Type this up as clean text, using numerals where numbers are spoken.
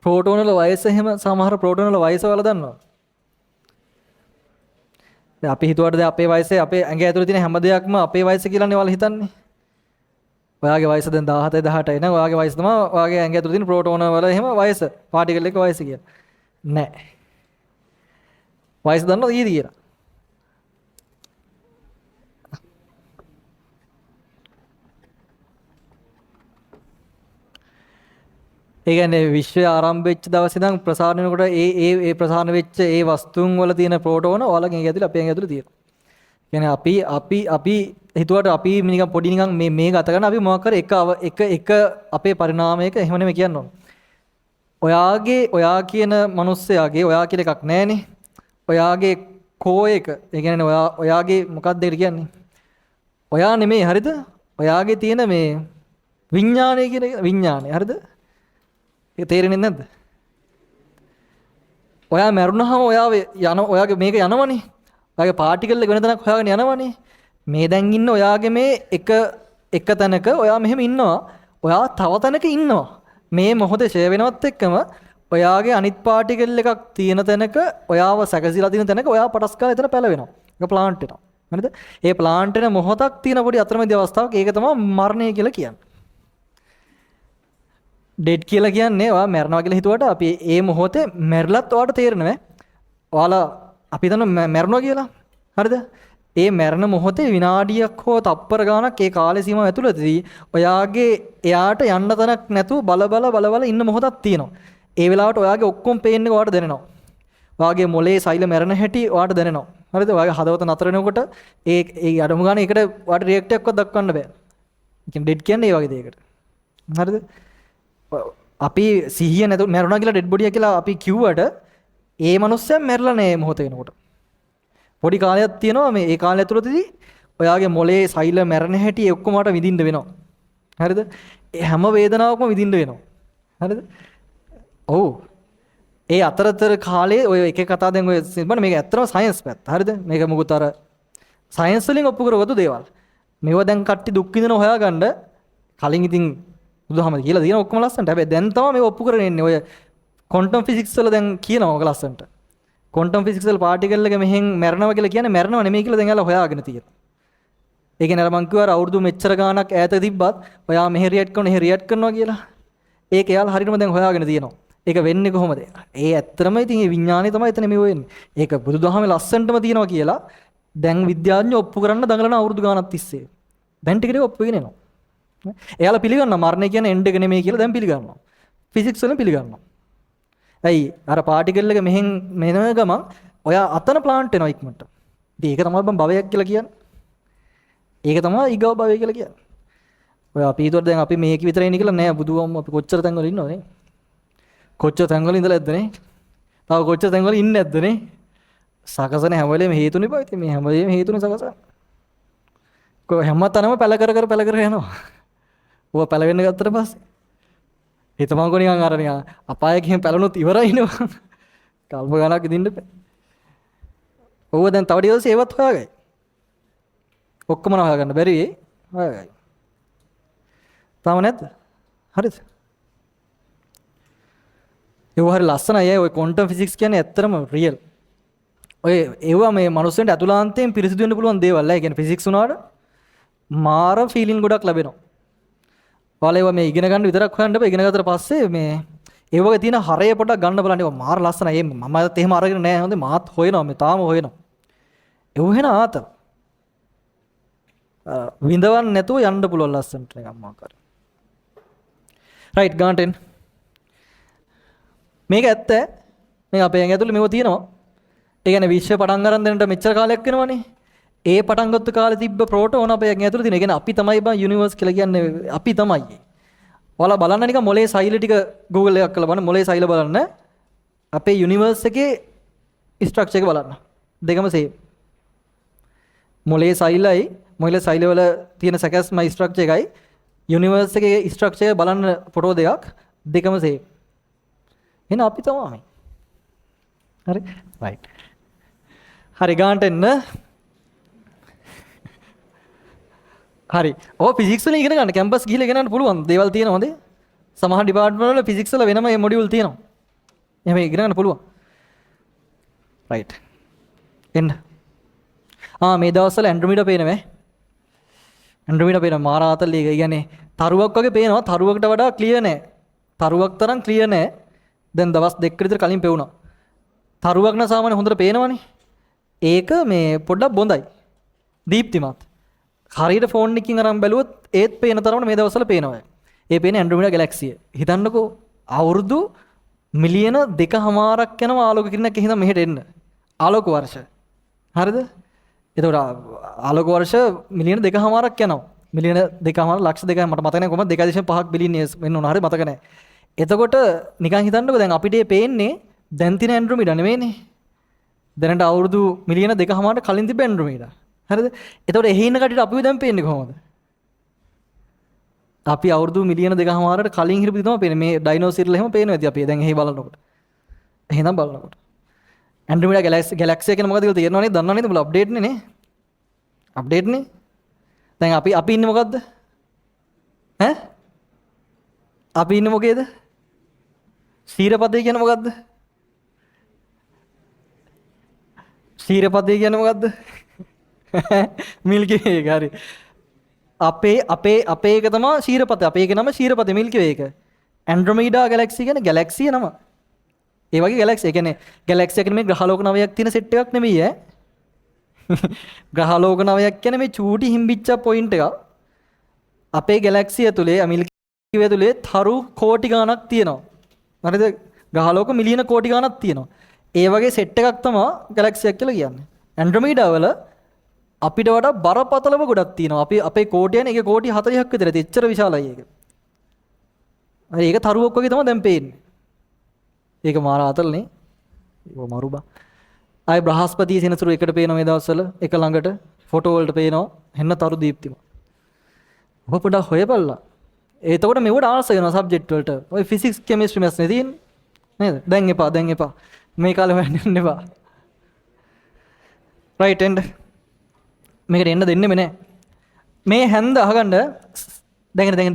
ප්‍රෝටෝන වල වයස එහෙම සමහර ප්‍රෝටෝන වල වයස වල දන්නවා. දැන් අපි හිතුවට දැන් අපේ වයසේ අපේ ඇඟ ඇතුලේ තියෙන හැම දෙයක්ම අපේ වයස කියලානේ ඔයාලා හිතන්නේ. ඔයාගේ වයස දැන් 17 18 නේ. ඔයාගේ වයස තමයි ඔයාගේ ඇඟ ඇතුලේ තියෙන ප්‍රෝටෝන වල එහෙම වයස. පාටිකල් එක වයස කියලා. නෑ. වයස දන්නවද කීයද කියලා? ඒ කියන්නේ විශ්වය ආරම්භ වෙච්ච දවසේ ඉඳන් ප්‍රසාරණය වෙනකොට ඒ ප්‍රසාරණ වෙච්ච ඒ වස්තුන් වල තියෙන ප්‍රෝටෝන ඔයාලගේ ඇඟ ඇතුලේ අපේ ඇඟ ඇතුලේ තියෙනවා. කියන්නේ අපි හිතුවට අපි නිකන් පොඩි නිකන් මේ ගත කරන අපි මොකක් කර එක අපේ පරිණාමයක එහෙම නෙමෙයි කියන්න ඕන. ඔයා කියන මිනිස්සයාගේ ඔයා කියලා එකක් නැහැනේ. ඔයාගේ කෝ එක. ඒ කියන්නේ ඔයාගේ මොකක්ද ඒකට කියන්නේ? ඔයා නෙමෙයි හරිද? ඔයාගේ තියෙන මේ විඥානය කියන විඥානය හරිද? ඒක තේරෙන්නේ නැද්ද? ඔයා මැරුණාම ඔයාගේ මේක යනවනේ. ඔයාගේ පාටිකල් එක වෙන තැනක් හොයාගෙන යනවනේ. මේ දැන් ඉන්න ඔයාගේ මේ එක තැනක ඔයා මෙහෙම ඉන්නවා. ඔයා තව තැනක ඉන්නවා. මේ මොහොතේ ෂෙයා වෙනවත් එක්කම ඔයාගේ අනිත් පාටිකල් එකක් තියෙන තැනක ඔයාව සැකසීලා තියෙන තැනක ඔයා පටස් කාලා එතන පැලවෙනවා. ඒක ප්ලාන්ට් වෙනවා. හරිද? ඒ ප්ලාන්ට් වෙන මොහොතක් තියෙන පොඩි අතරමැදි අවස්ථාවක් ඒක තමයි මරණය කියලා කියන්නේ. ඩෙඩ් කියලා කියන්නේ ඔයා මැරනවා කියලා හිතුවට අපි ඒ මොහොතේ මැරිලත් ඔයාට තේරෙනවා. ඔයාලා අපි හිතන මැරනවා කියලා. හරිද? ඒ මැරෙන මොහොතේ විනාඩියක් හෝ තප්පර ගාණක් ඒ කාලේ සීමාව ඇතුළතදී එයාට යන්න තැනක් නැතුව බල ඉන්න මොහොතක් තියෙනවා. ඒ වෙලාවට ඔයාගේ ඔක්කොම පේන් එක ඔයාට දැනෙනවා. ඔයාගේ මොලේ සෛල මැරෙන හැටි ඔයාට දැනෙනවා. හරිද? ඔයාගේ හදවත නතර වෙනකොට ඒ අඩුම ගානේ ඒකට ඔයාට රියැක්ට් එකක්වත් දක්වන්න බෑ. කියන්නේ ඩෙඩ් කියන්නේ ඒ වගේ දෙයකට. හරිද? අපි සිහිය නැතු මැරුණා කියලා ඩෙඩ් බොඩිය කියලා අපි කිව්වට ඒ මනුස්සයා මැරලා නෑ මොහොත වෙනකොට. පොඩි කාලයක් තියෙනවා මේ ඒ කාලය ඇතුළතදී ඔයාගේ මොලේ සෛල මැරෙන හැටි ඒ ඔක්කොම මට විඳින්න වෙනවා. හරිද? ඒ හැම වේදනාවක්ම විඳින්න වෙනවා. හරිද? ඔව්. ඒ අතරතර කාලේ ඔය එක කතා දැන් ඔය බලන්න මේක ඇත්තම සයන්ස් පැත්ත. හරිද? මේක මොකද අර සයන්ස් වලින් ඔප්පු කරගත්තු දේවල්. මේවා දැන් කට්ටි දුක් විඳින හොයාගන්න කලින් ඉතින් බුදුහාමද කියලා තියෙන ඔක්කොම ලස්සනට. හැබැයි දැන් තමයි මේක ඔප්පු කරගෙන එන්නේ. ඔය ක්වොන්ටම් ෆිසික්ස් වල දැන් කියනවා ඔක ලස්සනට. ක්වොන්ටම් ෆිසික්ස් වල පාටිකල් එක මෙහෙන් මැරෙනවා කියලා කියන්නේ මැරෙනව නෙමෙයි කියලා දැන් යාලා හොයාගෙන තියෙනවා. ඒ කියන්නේ අර මං කිව්වා අවුරුදු මෙච්චර ගාණක් ඈත තිබ්බත් ඔයා මෙහෙ රියැක්ට් කරනවා කියලා. ඒක යාලා හරියටම දැන් හොයාගෙන තියෙනවා. ඒක වෙන්නේ කොහොමද? ඒ ඇත්තටම ඉතින් මේ විඥානය තමයි එතන මේ වෙන්නේ. ඒක බුදුදහමේ ලස්සනටම තියෙනවා කියලා දැන් විද්‍යාඥයෝ ඔප්පු කරන්න දඟලන අවුරුදු ගාණක් තිස්සේ. දැන් ටික ටික ඔප්පු වෙගෙන එනවා. එයාලා පිළිගන්නවා මරණය කියන්නේ එන්ඩ් එක නෙමෙයි කියලා දැන් පිළිගන්නවා. ෆිසික්ස් වලින් පිළිගන්නවා. ඇයි අර පාටිකල් එක මෙහෙන් මෙන ගමන් ඔයා අතන ප්ලාන්ට් වෙනවා ඉක්මනට. ඉතින් ඒක තමයි බං භවයක් කියලා කියන්නේ. ඒක තමයි ඊගව භවය කියලා කියන්නේ. ඔය අපි හිතුවට දැන් අපි මේක විතරයි ඉන්නේ කියලා නෑ බුදුවම අපි කොච්චර තැන්වල ඉන්නවනේ. කොච්චර තැන්වල ඉඳලා ඇද්ද නේ? තව කොච්චර තැන්වල ඉන්නේ නැද්ද නේ? සකසන හැම වෙලේම හේතුනේ බා. ඉතින් මේ හැම වෙලේම හේතුනේ සකසන. කො හැමතැනම පැල කර යනවා. ඌව පැල වෙන්න ගත්තට පස්සේ හිතමංකො නිකන් අර නිකන් අපායේ ගිහින් පැලුණොත් ඉවරයි නේද? කල්ප ගණක් ඉදින්න බෑ. ඌව දැන් තව ටික දවස් ඒවත් හොයාගයි. ඔක්කොම හොයාගන්න බැරි වෙයි. හොයාගයි. තාම නැද්ද? හරිද? ඒව හරි ලස්සනයි. ඔය ක්වොන්ටම් ෆිසික්ස් කියන්නේ ඇත්තටම රියල්. ඔය ඒවා මේ මනුස්සයන්ට අතුලාන්තයෙන් පිරිසිදු වෙන්න පුළුවන් දේවල්. ඒ කියන්නේ ෆිසික්ස් උනාට මාර ෆීලිං ගොඩක් ලැබෙනවා. ඔයාලා ඒවා මේ ඉගෙන ගන්න විතරක් හොයන්න බෑ. ඉගෙන ගත්තට පස්සේ මේ ඒ වගේ තියෙන හරය පොඩක් ගන්න බලන්න. ඒවා මාර ලස්සනයි. මමත් එහෙම අරගෙන නෑ. හොඳේ මාත් හොයනවා. මේ තාම හොයනවා. ඒව වෙන ආතල්. විඳවන්න නැතුව යන්න පුළුවන් ලස්සනට නිකන් මාකාර. රයිට් ගාන්ටෙන්. මේක ඇත්ත. මේ අපේ ඇඟ ඇතුලේ මේව තියෙනවා. ඒ කියන්නේ විශ්ව පටන් ගන්න දෙන්නට මෙච්චර කාලයක් වෙනවනේ. ඒ පටන් ගත්ත කාලේ තිබ්බ ප්‍රෝටෝන අපේ ඇඟ ඇතුලේ තියෙන. ඒ කියන්නේ අපි තමයි බං යුනිවර්ස් කියලා කියන්නේ අපි තමයි. ඔයාලා බලන්න නිකන් මොලේ සෛල ටික Google එකක් කරලා බලන්න මොලේ සෛල බලන්න. අපේ යුනිවර්ස් එකේ ස්ට්‍රක්චර් එක බලන්න. දෙකම සේම්. මොලේ සෛල වල තියෙන සැකස්ම ස්ට්‍රක්චර් එකයි යුනිවර්ස් එකේ ස්ට්‍රක්චර් එක බලන්න ෆොටෝ දෙකම සේම්. එහෙනම් අපි තමයි. හරි? රයිට්. හරි ගාන්ට එන්න. හරි. ඔය ෆිසික්ස් වලින් ඉගෙන ගන්න කැම්පස් ගිහලා ඉගෙන ගන්න පුළුවන්. දේවල් තියෙනවද? සමහර ඩිපාර්ට්මන්ට් වල ෆිසික්ස් වල වෙනම මොඩියුල් තියෙනවා. එහෙම ඉගෙන ගන්න පුළුවන්. රයිට්. එන්න. මේ දවස්වල ඇන්ඩ්‍රොමීඩා පේනවേ. ඇන්ඩ්‍රොමීඩා පේන මාරාතල් එක. කියන්නේ තරුවක් වගේ පේනවා. තරුවකට වඩා ක්ලියර් නෑ. තරුවක් තරම් ක්ලියර් නෑ. දැන් දවස් දෙකකට විතර කලින් පෙවුණා. තරුවක් නම් සාමාන්‍ය හොඳට පේනවනේ. ඒක මේ පොඩ්ඩක් බොඳයි. දීප්තිමත්. හරියට ෆෝන් එකකින් අරන් බැලුවොත් ඒත් පේන තරමට මේ දවස්වල පේනවා. ඒ පේන්නේ ඇන්ඩ්‍රොමීඩා ගැලැක්සිය. හිතන්නකෝ අවුරුදු මිලියන 2.5ක් යනවා ආලෝක කිරණයක් එහෙනම් මෙහෙට එන්න. ආලෝක වර්ෂ. හරිද? එතකොට ආලෝක වර්ෂ මිලියන 2.5ක් යනවා. මිලියන 2.5 ලක්ෂ 2යි මට මතක නැහැ කොහමද 2.5 බිලියන් ඉයර්ස් වෙන්න ඕන. හරි මතක නැහැ. එතකොට නිකන් හිතන්නකෝ දැන් අපිට පේන්නේ දැන් තියෙන ඇන්ඩ්‍රොමීඩා නෙමෙයිනේ. දැනට අවුරුදු මිලියන 2.5කට කලින් තිබ්බ ඇන්ඩ්‍රොමීඩා. හරිද? එතකොට එහි ඉන්න කටට අපිව දැන් පේන්නේ කොහොමද? අපි අවුරුදු මිලියන 2.5කට කලින් හිටපු තමයි පේන්නේ. මේ ඩයිනෝසර්ලා එහෙම පේනවා ඇති අපි දැන් එහි බලනකොට. එහෙනම් බලනකොට. ඇන්ඩ්‍රොමීඩා ගැලැක්සිය කියන මොකද කියලා තේරෙනව නේද? දන්නව නේද? උඹලා අප්ඩේට් නේ. අප්ඩේට් නේ. දැන් අපි ඉන්නේ මොකද්ද? ඈ? අපි ඉන්නේ මොකේද? ශීරපතේ කියන්නේ මොකද්ද? ශීරපතේ කියන්නේ මොකද්ද? මිල්කි වේ එක හරි. අපේ එක තමයි ශීරපතේ. අපේ එක නම ශීරපතේ මිල්කි වේ එක. ඇන්ඩ්‍රොමීඩා ගැලැක්සිය කියන්නේ ගැලැක්සිය නම. ඒ වගේ ගැලැක්සිය. ඒ කියන්නේ ගැලැක්සිය කියන්නේ මේ ග්‍රහලෝක නවයක් තියෙන සෙට් එකක් නෙමෙයි ඈ. ග්‍රහලෝක නවයක් කියන්නේ මේ චූටි හිම්බිච්ච පොයින්ට් එකක්. අපේ ගැලැක්සිය ඇතුලේ මිල්කි වේ ඇතුලේ තරු කෝටි ගණනක් තියෙනවා. හරිද? ග්‍රහලෝක මිලියන කෝටි ගණනක් තියෙනවා. ඒ වගේ සෙට් එකක් තමයි ගැලැක්සියක් කියලා කියන්නේ. ඇන්ඩ්‍රොමීඩා වල අපිට වඩා බරපතලව ගොඩක් තියෙනවා. අපේ කෝටියනේ ඒක කෝටි 40ක් විතර ඇති. එච්චර විශාලයි ඒක. හරි ඒක තරුවක් වගේ තමයි දැන් පේන්නේ. ඒක මාර අතල්නේ. ඒක මරුබා. ආයි බ්‍රහස්පති සෙනසුරු එකට පේනවා මේ දවස්වල. එක ළඟට ෆොටෝ වලට පේනවා. හෙන්න තරු දීප්තිම. ඔබ පොඩ්ඩක් හොයපල්ලා. එතකොට මෙවට ආස වෙනවා සබ්ජෙක්ට් වලට. ඔය ෆිසික්ස් කෙමිස්ට්‍රි මැත්ස් නේ තියෙන්නේ. නේද? දැන් එපා. මේ කාලේ හොයන්න එපා. රයිට් එන්න. මේකට එන්න දෙන්නෙම නෑ. මේ හැන්ද අහගන්න දැන්